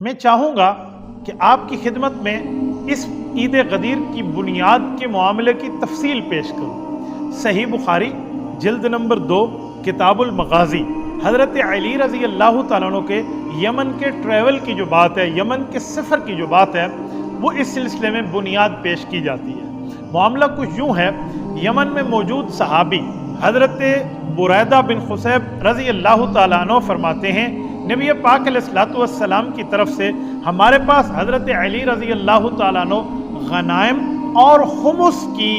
میں چاہوں گا کہ آپ کی خدمت میں اس عید غدیر کی بنیاد کے معاملے کی تفصیل پیش کروں۔ صحیح بخاری جلد نمبر 2 کتاب المغازی، حضرت علی رضی اللہ تعالیٰ عنہ کے یمن کے ٹریول کی جو بات ہے، یمن کے سفر کی جو بات ہے، وہ اس سلسلے میں بنیاد پیش کی جاتی ہے۔ معاملہ کچھ یوں ہے، یمن میں موجود صحابی حضرت بریدہ بن خصیب رضی اللہ تعالیٰ عنہ فرماتے ہیں، نبی پاک علیہ السلام کی طرف سے ہمارے پاس حضرت علی رضی اللہ تعالیٰ عنہ غنائم اور خمس کی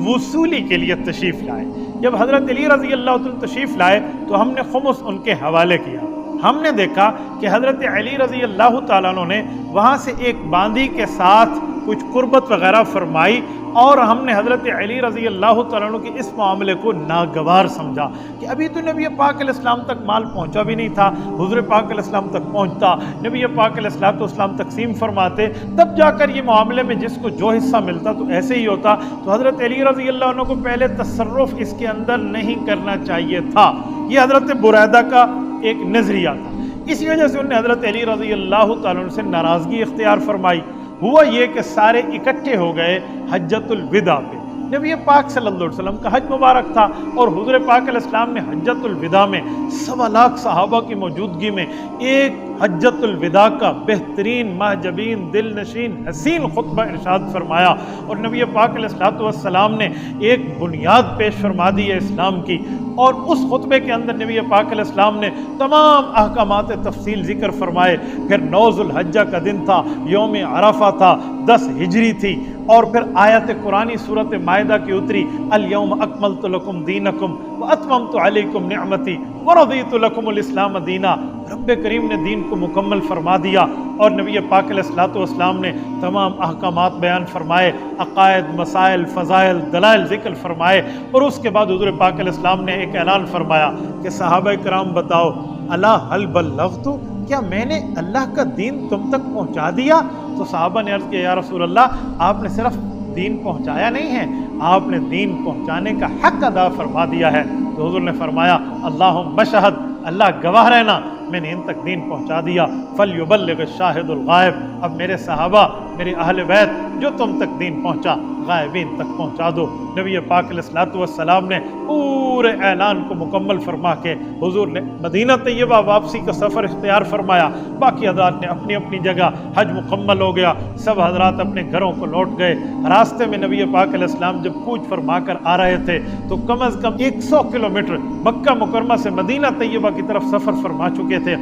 وصولی کے لیے تشریف لائے۔ جب حضرت علی رضی اللہ تعالیٰ تشریف لائے تو ہم نے خمس ان کے حوالے کیا۔ ہم نے دیکھا کہ حضرت علی رضی اللہ تعالیٰ عنہ نے وہاں سے ایک باندی کے ساتھ کچھ قربت وغیرہ فرمائی، اور ہم نے حضرت علی رضی اللہ تعالیٰ عنہ کے اس معاملے کو ناگوار سمجھا کہ ابھی تو نبی پاک علیہ السلام تک مال پہنچا بھی نہیں تھا، حضور پاک علیہ السلام تک پہنچتا، نبی پاک علیہ السلام تقسیم فرماتے، تب جا کر یہ معاملے میں جس کو جو حصہ ملتا تو ایسے ہی ہوتا۔ تو حضرت علی رضی اللہ عنہ کو پہلے تصرف اس کے اندر نہیں کرنا چاہیے تھا۔ یہ حضرت بریدہ کا ایک نظریہ تھا، اسی وجہ سے انہوں نے حضرت علی رضی اللہ تعالیٰ عنہ سے ناراضگی اختیار فرمائی۔ ہوا یہ کہ سارے اکٹھے ہو گئے حجۃ الوداع پہ۔ نبی پاک صلی اللہ علیہ وسلم کا حج مبارک تھا، اور حضور پاک علیہ السلام نے حجۃ الوداع میں 1.25 لاکھ صحابہ کی موجودگی میں ایک حجۃ الوداع کا بہترین، محجبین، دل نشین، حسین خطبہ ارشاد فرمایا، اور نبی پاک علیہ السلام نے ایک بنیاد پیش فرما دی ہے اسلام کی، اور اس خطبے کے اندر نبی پاک علیہ السلام نے تمام احکامات تفصیل ذکر فرمائے۔ پھر 9 ذو الحجہ کا دن تھا، یوم عرفہ تھا، 10 ہجری تھی، اور پھر آیت قرآنی سورۃ مائدہ کی اتری، الیوم اکملت لکم دینکم واتممت علیکم نعمتی ورضیت لکم الاسلام دینا۔ رب کریم نے دین کو مکمل فرما دیا، اور نبی پاک علیہ السلام نے تمام احکامات بیان فرمائے، عقائد، مسائل، فضائل، دلائل ذکر فرمائے، اور اس کے بعد حضور پاک علیہ السلام نے ایک اعلان فرمایا کہ صحابہ کرام بتاؤ، الا هل بلغت، کیا میں نے اللہ کا دین تم تک پہنچا دیا؟ تو صحابہ نے عرض کیا، یا رسول اللہ، آپ نے صرف دین پہنچایا نہیں ہے، آپ نے دین پہنچانے کا حق ادا فرما دیا ہے۔ تو حضور نے فرمایا، اللہم شہد، اللہ گواہ رہنا، میں نے ان تک دین پہنچا دیا، فلیبلغ الشاہد الغائب۔ اب میرے صحابہ، میرے اہل بیت، جو تم تک دین پہنچا غائبین تک پہنچا دو۔ نبی پاک علیہ السلام نے پورے اعلان کو مکمل فرما کے حضور نے مدینہ طیبہ واپسی کا سفر اختیار فرمایا۔ باقی حضرات نے اپنی اپنی جگہ، حج مکمل ہو گیا، سب حضرات اپنے گھروں کو لوٹ گئے۔ راستے میں نبی پاک علیہ السلام جب کوچ فرما کر آ رہے تھے تو کم از کم 100 کلومیٹر مکہ مکرمہ سے مدینہ طیبہ کی طرف سفر فرما چکے تھے۔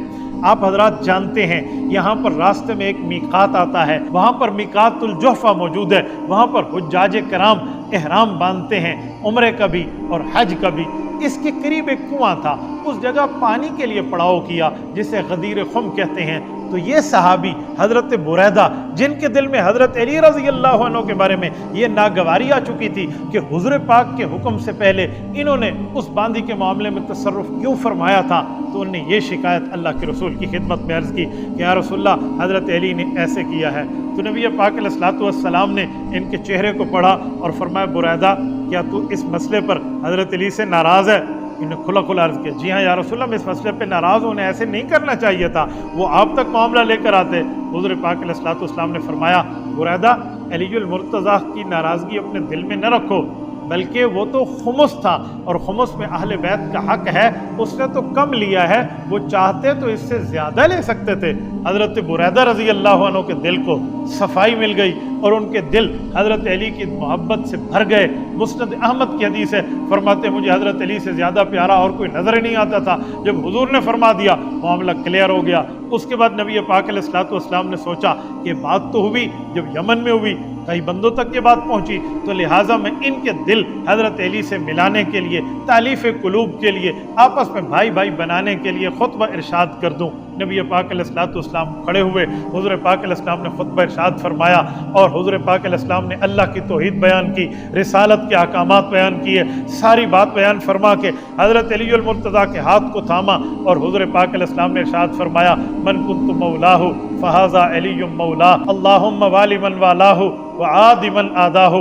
آپ حضرات جانتے ہیں یہاں پر راستے میں ایک میقات آتا ہے، وہاں پر میقات الجحفہ موجود ہے، وہاں پر حجاج کرام احرام باندھتے ہیں، عمرے کا بھی اور حج کا بھی۔ اس کے قریب ایک کنواں تھا، اس جگہ پانی کے لیے پڑاؤ کیا، جسے غدیر خم کہتے ہیں۔ تو یہ صحابی حضرت بریدہ، جن کے دل میں حضرت علی رضی اللہ عنہ کے بارے میں یہ ناگواری آ چکی تھی کہ حضور پاک کے حکم سے پہلے انہوں نے اس باندی کے معاملے میں تصرف کیوں فرمایا تھا، تو انہوں نے یہ شکایت اللہ کے رسول کی خدمت میں عرض کی کہ یا رسول اللہ، حضرت علی نے ایسے کیا ہے۔ تو نبی پاک علیہ السلام نے ان کے چہرے کو پڑھا اور فرمایا، بریدہ، کیا تو اس مسئلے پر حضرت علی سے ناراض ہے؟ انہیں کھلا کھلا عرض کیا، جی ہاں یا رسول اللہ، میں اس مسئلے پہ ناراض ہوں، انہیں ایسے نہیں کرنا چاہیے تھا، وہ آپ تک معاملہ لے کر آتے۔ حضور پاک علیہ السلام نے فرمایا، بریدہ، علی المرتضیٰ کی ناراضگی اپنے دل میں نہ رکھو، بلکہ وہ تو خمس تھا، اور خمس میں اہل بیت کا حق ہے، اس نے تو کم لیا ہے، وہ چاہتے تو اس سے زیادہ لے سکتے تھے۔ حضرت بریدہ رضی اللہ عنہ کے دل کو صفائی مل گئی، اور ان کے دل حضرت علی کی محبت سے بھر گئے۔ مسند احمد کی حدیث ہے، فرماتے ہیں مجھے حضرت علی سے زیادہ پیارا اور کوئی نظر ہی نہیں آتا تھا۔ جب حضور نے فرما دیا، معاملہ کلیئر ہو گیا۔ اس کے بعد نبی پاک علیہ السلام نے سوچا کہ بات تو ہوئی، جب یمن میں ہوئی، کئی بندوں تک یہ بات پہنچی، تو لہٰذا میں ان کے دل حضرت علی سے ملانے کے لیے، تالیف قلوب کے لیے، آپس میں بھائی بھائی بنانے کے لیے خطبہ ارشاد کر دوں۔ نبی پاک علیہ السلام کھڑے ہوئے، حضور پاک علیہ السلام نے خطبہ ارشاد فرمایا، اور حضور پاک علیہ السلام نے اللہ کی توحید بیان کی، رسالت کے احکامات بیان کیے، ساری بات بیان فرما کے حضرت علی المرتضیٰ کے ہاتھ کو تھاما، اور حضور پاک علیہ السلام نے ارشاد فرمایا، من کنت مولاہ فہذا علی مولاہ، اللہم والی من والاہ وعاد من آداہ۔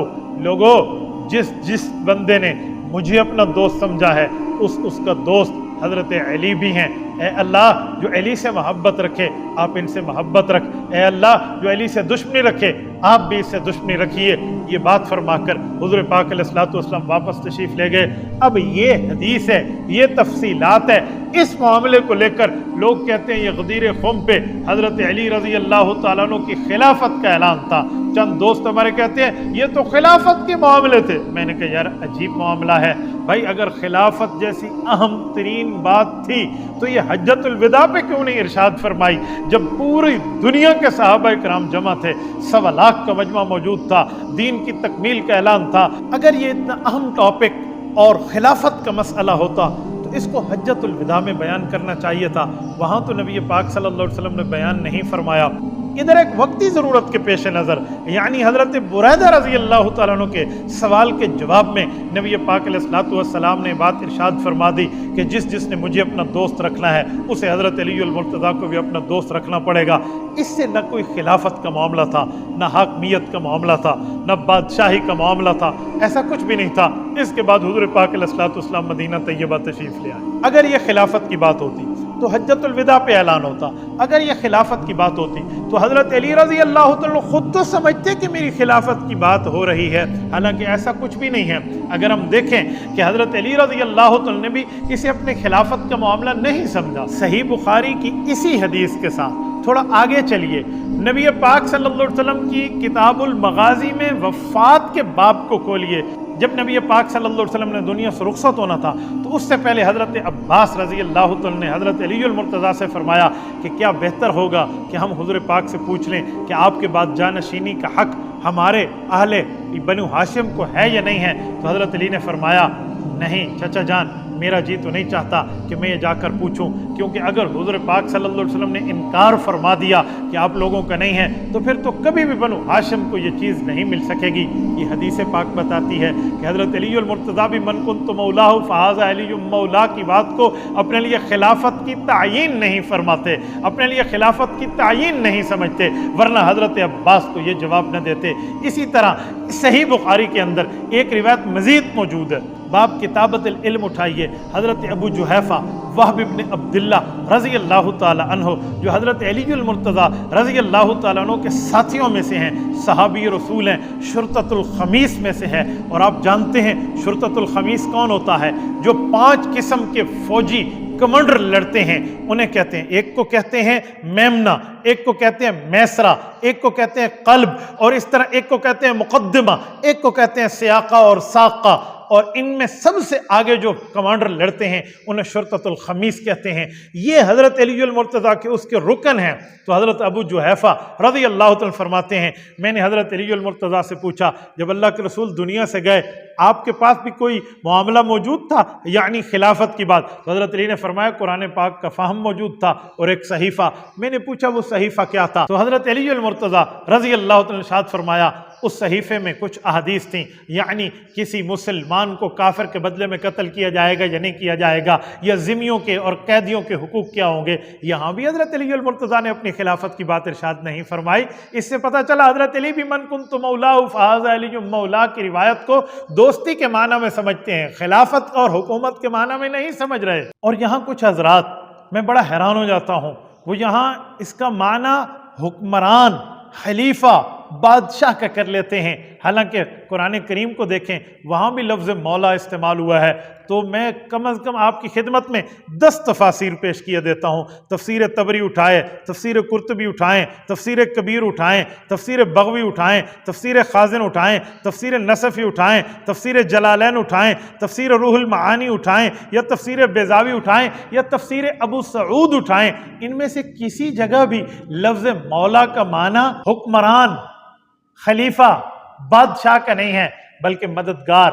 لوگو، جس بندے نے مجھے اپنا دوست سمجھا ہے، اس کا دوست حضرت علی بھی ہیں۔ اے اللہ جو علی سے محبت رکھے آپ ان سے محبت رکھ، اے اللہ جو علی سے دشمنی رکھے آپ بھی اس سے دشمنی رکھیے۔ یہ بات فرما کر حضور پاک علیہ الصلوۃ والسلام واپس تشریف لے گئے۔ اب یہ حدیث ہے، یہ تفصیلات ہے، اس معاملے کو لے کر لوگ کہتے ہیں یہ غدیر خم پہ حضرت علی رضی اللہ تعالیٰ عنہ کی خلافت کا اعلان تھا۔ چند دوست ہمارے کہتے ہیں یہ تو خلافت کے معاملے تھے۔ میں نے کہا یار عجیب معاملہ ہے بھائی، اگر خلافت جیسی اہم ترین بات تھی تو یہ حجۃ الوداع پہ کیوں نہیں ارشاد فرمائی جب پوری دنیا کے صحابہ کرام جمع تھے، 1.25 لاکھ کا مجمع موجود تھا، دین کی تکمیل کا اعلان تھا۔ اگر یہ اتنا اہم ٹاپک اور خلافت کا مسئلہ ہوتا تو اس کو حجۃ الوداع میں بیان کرنا چاہیے تھا، وہاں تو نبی پاک صلی اللہ علیہ وسلم نے بیان نہیں فرمایا۔ ادھر ایک وقتی ضرورت کے پیش نظر یعنی حضرت بریدہ رضی اللہ تعالیٰ عنہ کے سوال کے جواب میں نبی پاک علیہ الصلوۃ والسلام نے بات ارشاد فرما دی کہ جس نے مجھے اپنا دوست رکھنا ہے اسے حضرت علی المرتضیٰ کو بھی اپنا دوست رکھنا پڑے گا۔ اس سے نہ کوئی خلافت کا معاملہ تھا، نہ حاکمیت کا معاملہ تھا، نہ بادشاہی کا معاملہ تھا، ایسا کچھ بھی نہیں تھا۔ اس کے بعد حضور پاک علیہ الصلوۃ والسلام مدینہ طیبہ تشریف لے آئے۔ اگر یہ خلافت کی بات ہوتی تو حجۃ الوداع پہ اعلان ہوتا، اگر یہ خلافت کی بات ہوتی تو حضرت علی رضی اللہ تعالیٰ خود تو سمجھتے کہ میری خلافت کی بات ہو رہی ہے، حالانکہ ایسا کچھ بھی نہیں ہے۔ اگر ہم دیکھیں کہ حضرت علی رضی اللہ تعالیٰ نے بھی اسے اپنے خلافت کا معاملہ نہیں سمجھا۔ صحیح بخاری کی اسی حدیث کے ساتھ تھوڑا آگے چلیے، نبی پاک صلی اللہ علیہ وسلم کی کتاب المغازی میں وفات کے باب کو کھولیے۔ جب نبی پاک صلی اللہ علیہ وسلم نے دنیا سے رخصت ہونا تھا تو اس سے پہلے حضرت عباس رضی اللہ تعالیٰ نے حضرت علی المرتضیٰ سے فرمایا کہ کیا بہتر ہوگا کہ ہم حضور پاک سے پوچھ لیں کہ آپ کے بعد جانشینی کا حق ہمارے اہل بنو ہاشم کو ہے یا نہیں ہے؟ تو حضرت علی نے فرمایا نہیں چچا جان، میرا جی تو نہیں چاہتا کہ میں یہ جا کر پوچھوں، کیونکہ اگر حضور پاک صلی اللہ علیہ وسلم نے انکار فرما دیا کہ آپ لوگوں کا نہیں ہے تو پھر تو کبھی بھی بنو ہاشم کو یہ چیز نہیں مل سکے گی۔ یہ حدیث پاک بتاتی ہے کہ حضرت علی المرتضیٰ بھی من کنت مولاہ فہذا علی مولا کی بات کو اپنے لیے خلافت کی تعیین نہیں فرماتے، اپنے لیے خلافت کی تعیین نہیں سمجھتے، ورنہ حضرت عباس کو یہ جواب نہ دیتے۔ اسی طرح صحیح بخاری کے اندر ایک روایت مزید موجود ہے، باب کتابت العلم اٹھائیے، حضرت ابو جحیفہ وہب ابن عبداللہ رضی اللہ تعالی عنہ جو حضرت علی المرتضیٰ رضی اللہ تعالیٰ عنہ کے ساتھیوں میں سے ہیں، صحابی رسول ہیں، شرطۃ الخمیس میں سے ہے۔ اور آپ جانتے ہیں شرطۃ الخمیس کون ہوتا ہے؟ جو 5 قسم کے فوجی کمانڈر لڑتے ہیں انہیں کہتے ہیں، ایک کو کہتے ہیں میمنہ، ایک کو کہتے ہیں میسرہ، ایک کو کہتے ہیں قلب، اور اس طرح ایک کو کہتے ہیں مقدمہ، ایک کو کہتے ہیں سیاقہ اور ساقہ، اور ان میں سب سے آگے جو کمانڈر لڑتے ہیں انہیں شرطۃ الخمیس کہتے ہیں۔ یہ حضرت علی المرتضیٰ کے اس کے رکن ہیں۔ تو حضرت ابو جحیفہ رضی اللہ تعالیٰ فرماتے ہیں میں نے حضرت علی المرتضیٰ سے پوچھا جب اللہ کے رسول دنیا سے گئے آپ کے پاس بھی کوئی معاملہ موجود تھا یعنی خلافت کی بات؟ تو حضرت علی نے فرمایا قرآن پاک کا فہم موجود تھا اور ایک صحیفہ۔ میں نے پوچھا وہ صحیفہ کیا تھا؟ تو حضرت علی المرتضیٰ رضی اللہ تعالیٰ نے ارشاد فرمایا اس صحیفے میں کچھ احادیث تھیں، یعنی کسی مسلمان کو کافر کے بدلے میں قتل کیا جائے گا یا نہیں کیا جائے گا، یا ذمیوں کے اور قیدیوں کے حقوق کیا ہوں گے۔ یہاں بھی حضرت علی المرتضیٰ نے اپنی خلافت کی بات ارشاد نہیں فرمائی۔ اس سے پتہ چلا حضرت علی بھی من کنت مولا فہذا علی مولا کی روایت کو دوستی کے معنی میں سمجھتے ہیں، خلافت اور حکومت کے معنی میں نہیں سمجھ رہے۔ اور یہاں کچھ حضرات میں بڑا حیران ہو جاتا ہوں، وہ یہاں اس کا معنی حکمران، خلیفہ، بادشاہ کا کر لیتے ہیں، حالانکہ قرآن کریم کو دیکھیں وہاں بھی لفظ مولا استعمال ہوا ہے۔ تو میں کم از کم آپ کی خدمت میں 10 تفاسیر پیش کیے دیتا ہوں۔ تفسیر طبری اٹھائے، تفسیر قرطبی اٹھائیں، تفسیر کبیر اٹھائیں، تفسیر بغوی اٹھائیں، تفسیر خازن اٹھائیں، تفسیر نصفی اٹھائیں، تفسیر جلالین اٹھائیں، تفسیر روح المعانی اٹھائیں، یا تفسیر بیضاوی اٹھائیں، یا تفسیر ابو سعود اٹھائیں، ان میں سے کسی جگہ بھی لفظ مولا کا معنی حکمران، خلیفہ، بادشاہ کا نہیں ہے بلکہ مددگار،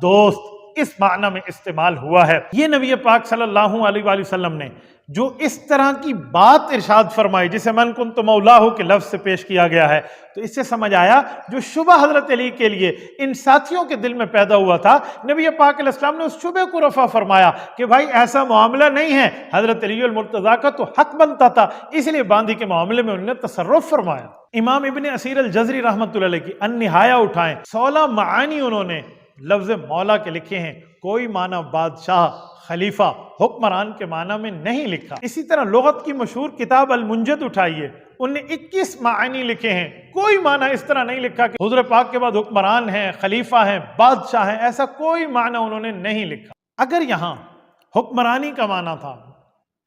دوست، اس معنی میں استعمال ہوا ہے۔ یہ نبی پاک صلی اللہ علیہ وآلہ وسلم نے جو اس طرح کی بات ارشاد فرمائی جسے من کنت مولاہ کے لفظ سے پیش کیا گیا ہے، تو اس سے سمجھ آیا جو شبہ حضرت علی کے لیے ان ساتھیوں کے دل میں پیدا ہوا تھا، نبی پاک علیہ السلام نے اس شبہ کو رفع فرمایا کہ بھائی ایسا معاملہ نہیں ہے۔ حضرت علی المرتضیٰ کا تو حق بنتا تھا، اس لیے باندی کے معاملے میں انہوں نے تصرف فرمایا۔ امام ابن اسیر الجزری رحمۃ اللہ علیہ کی النہایہ اٹھائیں، 16 معانی انہوں نے لفظ مولا کے لکھے ہیں، کوئی معنی بادشاہ، خلیفہ، حکمران کے معنی میں نہیں لکھا۔ اسی طرح لغت کی مشہور کتاب المنجد اٹھائیے، ان نے 21 معنی لکھے ہیں، کوئی معنی اس طرح نہیں لکھا کہ حضور پاک کے بعد حکمران ہیں، خلیفہ ہیں، بادشاہ ہیں، ایسا کوئی معنی انہوں نے نہیں لکھا۔ اگر یہاں حکمرانی کا معنی تھا،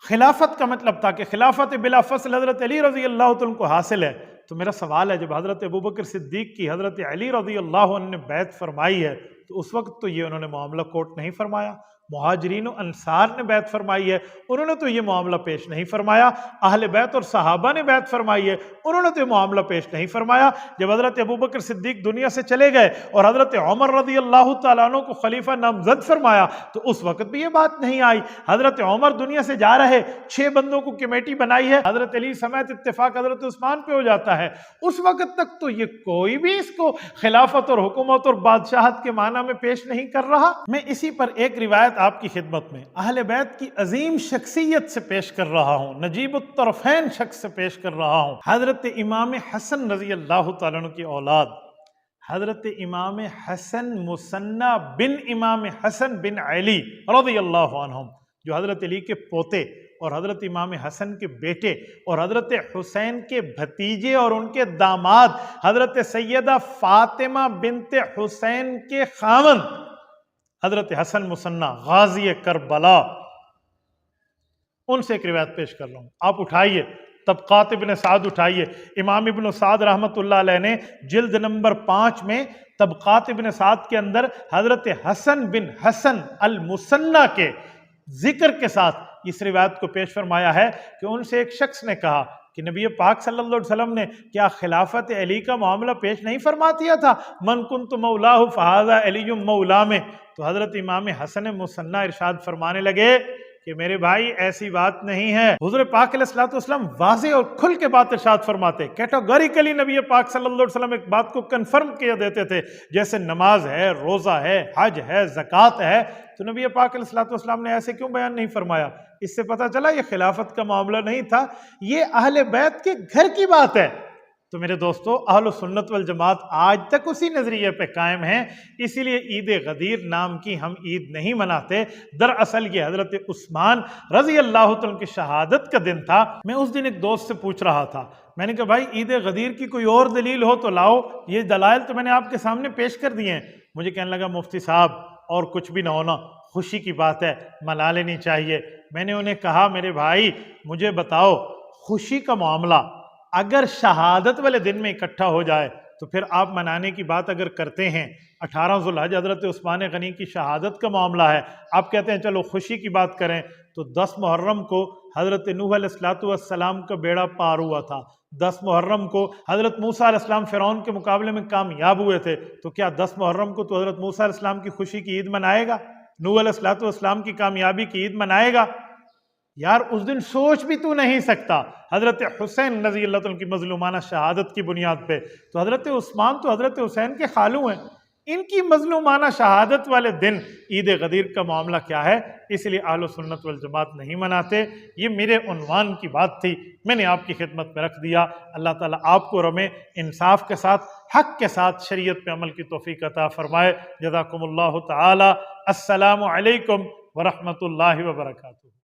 خلافت کا مطلب تھا کہ خلافت بلا فصل حضرت علی رضی اللہ عنہ کو حاصل ہے، تو میرا سوال ہے جب حضرت ابوبکر صدیق کی حضرت علی رضی اللہ عنہ نے بیعت فرمائی ہے تو اس وقت تو یہ انہوں نے معاملہ کوٹ نہیں فرمایا، مہاجرین و انصار نے بیعت فرمائی ہے، انہوں نے تو یہ معاملہ پیش نہیں فرمایا، اہل بیت اور صحابہ نے بیعت فرمائی ہے، انہوں نے تو یہ معاملہ پیش نہیں فرمایا۔ جب حضرت ابوبکر صدیق دنیا سے چلے گئے اور حضرت عمر رضی اللہ تعالیٰ عنہ کو خلیفہ نامزد فرمایا تو اس وقت بھی یہ بات نہیں آئی۔ حضرت عمر دنیا سے جا رہے، 6 بندوں کو کمیٹی بنائی ہے، حضرت علی سمیت اتفاق حضرت عثمان پہ ہو جاتا ہے، اس وقت تک تو یہ کوئی بھی اس کو خلافت اور حکومت اور بادشاہت کے معنی میں پیش نہیں کر رہا۔ میں اسی پر ایک روایت آپ کی خدمت میں اہل بیت کی عظیم شخصیت سے پیش کر رہا ہوں، نجیب الطرفین شخص سے پیش کر رہا ہوں، حضرت امام حسن رضی اللہ تعالیٰ عنہ کی اولاد، حضرت امام حسن مثنى بن امام حسن بن علی رضی اللہ عنہم، جو حضرت علی کے پوتے اور حضرت امام حسن کے بیٹے اور حضرت حسین کے بھتیجے اور ان کے داماد حضرت سیدہ فاطمہ بنت حسین کے خاوند حضرت حسن مثنى غازی کربلا، ان سے ایک روایت پیش کر رہا ہوں، آپ اٹھائیے طبقات ابن سعد اٹھائیے، امام ابن سعد رحمۃ اللہ علیہ نے جلد نمبر 5 میں طبقات ابن سعد کے اندر حضرت حسن بن حسن المثنى کے ذکر کے ساتھ اس روایت کو پیش فرمایا ہے کہ ان سے ایک شخص نے کہا کہ نبی پاک صلی اللہ علیہ وسلم نے کیا خلافت علی کا معاملہ پیش نہیں فرما دیا تھا، من کنت مولاہ فہذا علی مولا میں؟ تو حضرت امام حسن مثنى ارشاد فرمانے لگے کہ میرے بھائی ایسی بات نہیں ہے، حضور پاک علیہ السلام واضح اور کھل کے بات ارشاد فرماتے، کیٹاگوریکلی نبی پاک صلی اللہ علیہ وسلم ایک بات کو کنفرم کیا دیتے تھے، جیسے نماز ہے، روزہ ہے، حج ہے، زکوٰۃ ہے، تو نبی پاک علیہ السلام نے ایسے کیوں بیان نہیں فرمایا؟ اس سے پتہ چلا یہ خلافت کا معاملہ نہیں تھا، یہ اہل بیت کے گھر کی بات ہے۔ تو میرے دوستو، اہل سنت والجماعت آج تک اسی نظریے پہ قائم ہیں، اسی لیے عید غدیر نام کی ہم عید نہیں مناتے۔ دراصل یہ حضرت عثمان رضی اللہ عنہ کی شہادت کا دن تھا۔ میں اس دن ایک دوست سے پوچھ رہا تھا، میں نے کہا بھائی عید غدیر کی کوئی اور دلیل ہو تو لاؤ، یہ دلائل تو میں نے آپ کے سامنے پیش کر دیے ہیں۔ مجھے کہنے لگا مفتی صاحب اور کچھ بھی نہ ہونا، خوشی کی بات ہے، منا لینی چاہیے۔ میں نے انہیں کہا میرے بھائی مجھے بتاؤ، خوشی کا معاملہ اگر شہادت والے دن میں اکٹھا ہو جائے تو پھر آپ منانے کی بات اگر کرتے ہیں، 18 ذوالحج حضرت عثمان غنی کی شہادت کا معاملہ ہے، آپ کہتے ہیں چلو خوشی کی بات کریں، تو 10 محرم کو حضرت نوح علیہ السلام کا بیڑا پار ہوا تھا، 10 محرم کو حضرت موسیٰ علیہ السلام فرعون کے مقابلے میں کامیاب ہوئے تھے، تو کیا 10 محرم کو تو حضرت موسیٰ علیہ السلام کی خوشی کی عید منائے گا؟ نوح علیہ السلام کی کامیابی کی عید منائے گا؟ یار اس دن سوچ بھی تو نہیں سکتا حضرت حسین رضی اللہ عنہ کی مظلومانہ شہادت کی بنیاد پہ، تو حضرت عثمان تو حضرت حسین کے خالو ہیں، ان کی مظلومانہ شہادت والے دن عید غدیر کا معاملہ کیا ہے؟ اس لیے اہل سنت والجماعت نہیں مناتے۔ یہ میرے عنوان کی بات تھی، میں نے آپ کی خدمت میں رکھ دیا۔ اللہ تعالیٰ آپ کو رمے انصاف کے ساتھ، حق کے ساتھ شریعت پہ عمل کی توفیق عطا فرمائے۔ جزاکم اللہ تعالی۔ السلام علیکم ورحمۃ اللہ وبرکاتہ۔